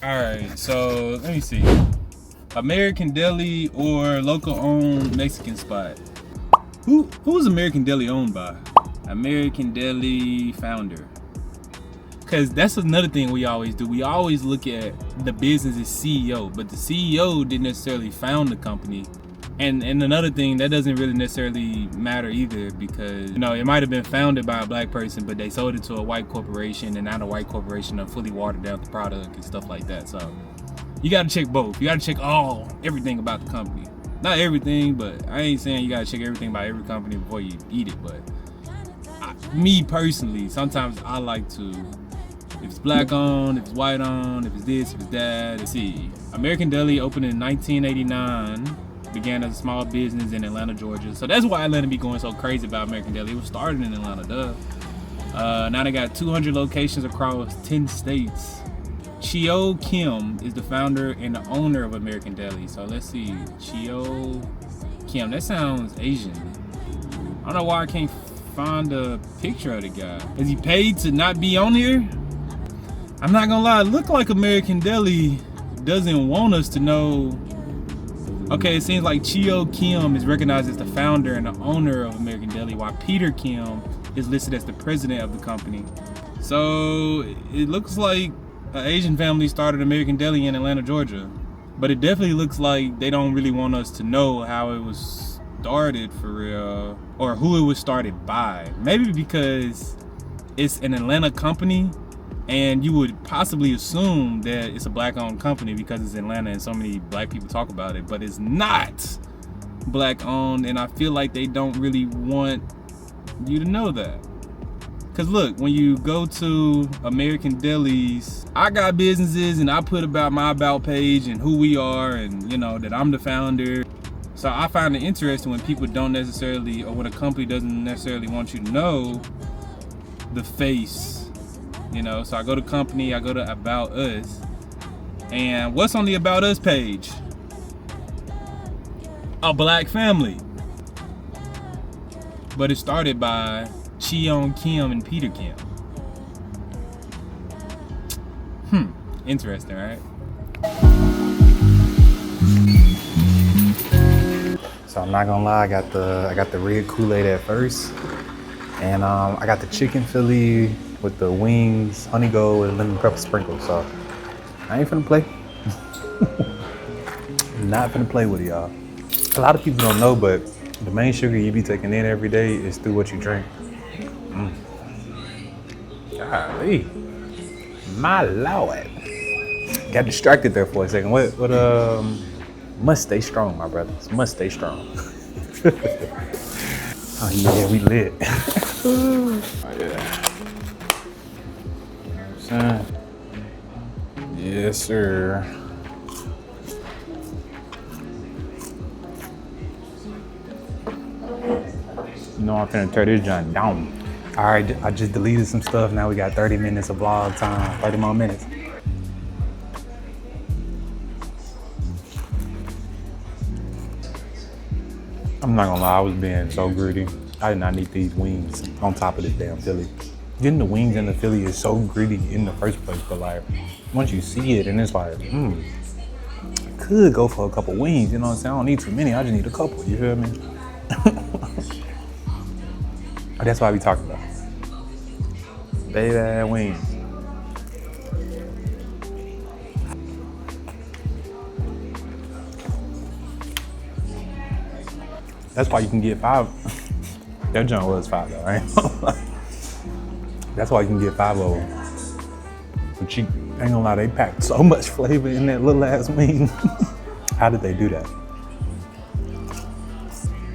Alright, so let me see. American Deli or local owned Mexican spot. Who's American Deli owned by? American Deli founder. Cause that's another thing we always do. We always look at the business as CEO, but the CEO didn't necessarily found the company. And another thing, that doesn't really necessarily matter either, because it might have been founded by a black person, but they sold it to a white corporation, and now the white corporation have fully watered down the product and stuff like that. So you gotta check both. You gotta check everything about the company. Not everything, but I ain't saying you gotta check everything about every company before you eat it. But me personally, sometimes I like to, if it's black owned, if it's white owned, if it's this, if it's that. Let's see. American Deli opened in 1989. Began as a small business in Atlanta, Georgia. So that's why Atlanta be going so crazy about American Deli. It was started in Atlanta, duh. Now they got 200 locations across 10 states. Chio Kim is the founder and the owner of American Deli. So let's see, Chio Kim. That sounds Asian. I don't know why I can't find a picture of the guy. Is he paid to not be on here? I'm not gonna lie, it look like American Deli doesn't want us to know. Okay, it seems like Chio Kim is recognized as the founder and the owner of American Deli, while Peter Kim is listed as the president of the company. So it looks like an Asian family started American Deli in Atlanta, Georgia. But it definitely looks like they don't really want us to know how it was started for real, or who it was started by. Maybe because it's an Atlanta company, and you would possibly assume that it's a black-owned company because it's Atlanta and so many black people talk about it, but it's not black-owned, and I feel like they don't really want you to know that. Because look, when you go to American Deli's, I got businesses and I put about my about page and who we are and, that I'm the founder. So I find it interesting when people don't necessarily, or when a company doesn't necessarily want you to know the face. So I go to company, I go to About Us, and what's on the About Us page? A black family. But it started by Cheon Kim and Peter Kim. Interesting, right? So I'm not gonna lie, I got the red Kool-Aid at first, and I got the chicken Philly with the wings, honey gold, and lemon pepper sprinkles. So I ain't finna play. Not finna play with it, y'all. A lot of people don't know, but the main sugar you be taking in every day is through what you drink. Golly, my lord. Got distracted there for a second. What? Must stay strong, my brothers. Must stay strong. Oh yeah, we lit. Oh yeah. Yes, sir. I'm finna tear this joint down. All right, I just deleted some stuff. Now we got 30 minutes of vlog time, 30 more minutes. I'm not gonna lie, I was being so greedy. I did not need these wings on top of this damn Philly. Getting the wings in the Philly is so greedy in the first place, but like, once you see it and it's like, I could go for a couple wings, you know what I'm saying? I don't need too many, I just need a couple, you feel me? That's what I be talking about. Baby wings. That's why you can get 5. That joint was 5 though, right? That's why you can get 5 of them. But cheap. Ain't gonna lie, they packed so much flavor in that little ass wing. How did they do that?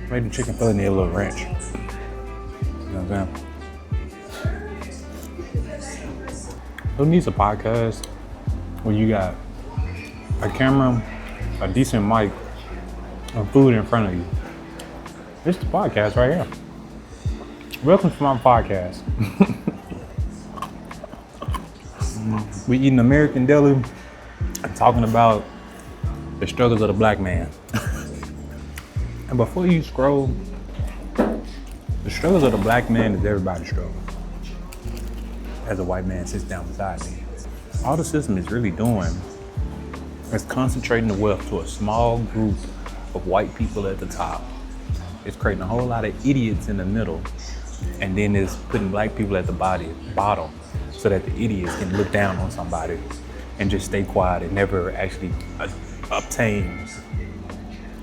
Made the chicken Philly need a little ranch. You know what I'm saying? Who needs a podcast when you got a camera, a decent mic, and food in front of you? It's the podcast right here. Welcome to my podcast. We eating American Deli and talking about the struggles of the black man. And before you scroll, the struggles of the black man is everybody's struggle. As a white man sits down beside me. All the system is really doing It's concentrating the wealth to a small group of white people at the top. It's creating a whole lot of idiots in the middle, and then it's putting black people at the bottom, so that the idiots can look down on somebody and just stay quiet and never actually obtain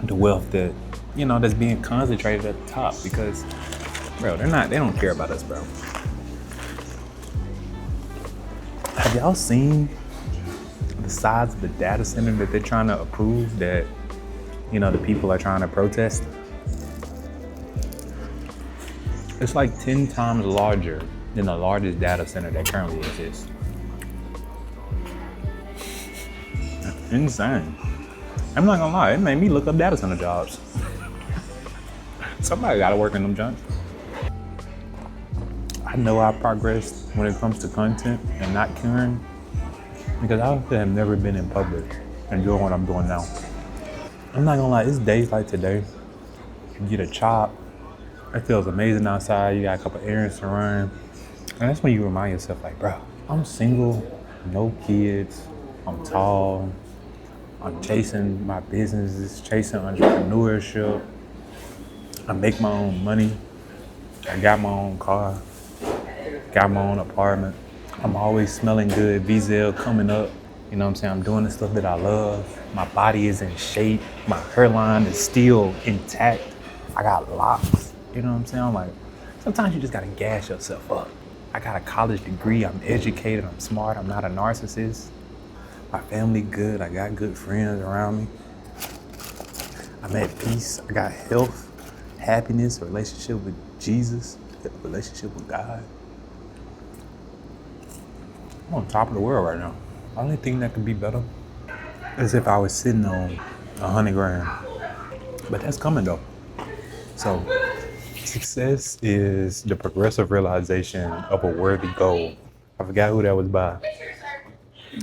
the wealth that, that's being concentrated at the top. Because, bro, they don't care about us, bro. Have y'all seen the size of the data center that they're trying to approve that, the people are trying to protest? It's like 10 times larger than the largest data center that currently exists. Insane. I'm not gonna lie, it made me look up data center jobs. Somebody gotta work in them jobs. I know I progressed when it comes to content and not caring, because I have never been in public and doing what I'm doing now. I'm not gonna lie, it's days like today. You get a chop, it feels amazing outside, you got a couple errands to run. And that's when you remind yourself, like, bro, I'm single, no kids, I'm tall, I'm chasing my businesses, chasing entrepreneurship. I make my own money. I got my own car, got my own apartment. I'm always smelling good, VZL coming up. You know what I'm saying? I'm doing the stuff that I love. My body is in shape. My hairline is still intact. I got locks. You know what I'm saying? Like, sometimes you just gotta gas yourself up. I got a college degree. I'm educated. I'm smart. I'm not a narcissist. My family good. I got good friends around me. I'm at peace. I got health, happiness, a relationship with Jesus, a relationship with God. I'm on top of the world right now. The only thing that could be better is if I was sitting on 100 grand. But that's coming though. So success is the progressive realization of a worthy goal. I forgot who that was by.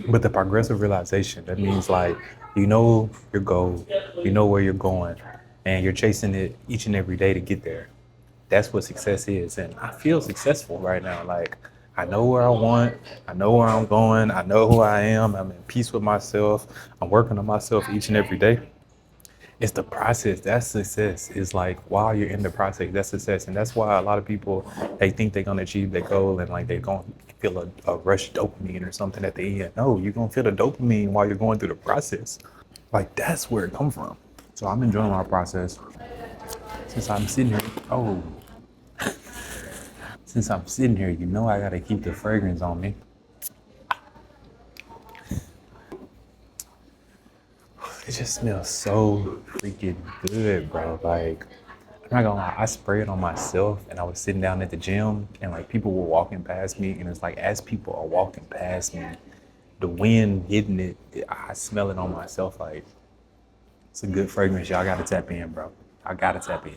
But the progressive realization, that means like, you know your goal, you know where you're going, and you're chasing it each and every day to get there. That's what success is. And I feel successful right now. Like, I know where I want, I know where I'm going, I know who I am, I'm in peace with myself, I'm working on myself each and every day. It's the process, that's success. It's like, while you're in the process, that's success. And that's why a lot of people, they think they're gonna achieve their goal and like they're gonna feel a rush dopamine or something at the end. No, you're gonna feel the dopamine while you're going through the process. Like, that's where it comes from. So I'm enjoying my process. Since I'm sitting here, since I'm sitting here, I gotta keep the fragrance on me. It just smells so freaking good, bro. Like, I'm not gonna lie, I sprayed it on myself and I was sitting down at the gym and like people were walking past me, and it's like, as people are walking past me, the wind hitting it, I smell it on myself. Like, it's a good fragrance. Y'all gotta tap in, bro. I gotta tap in.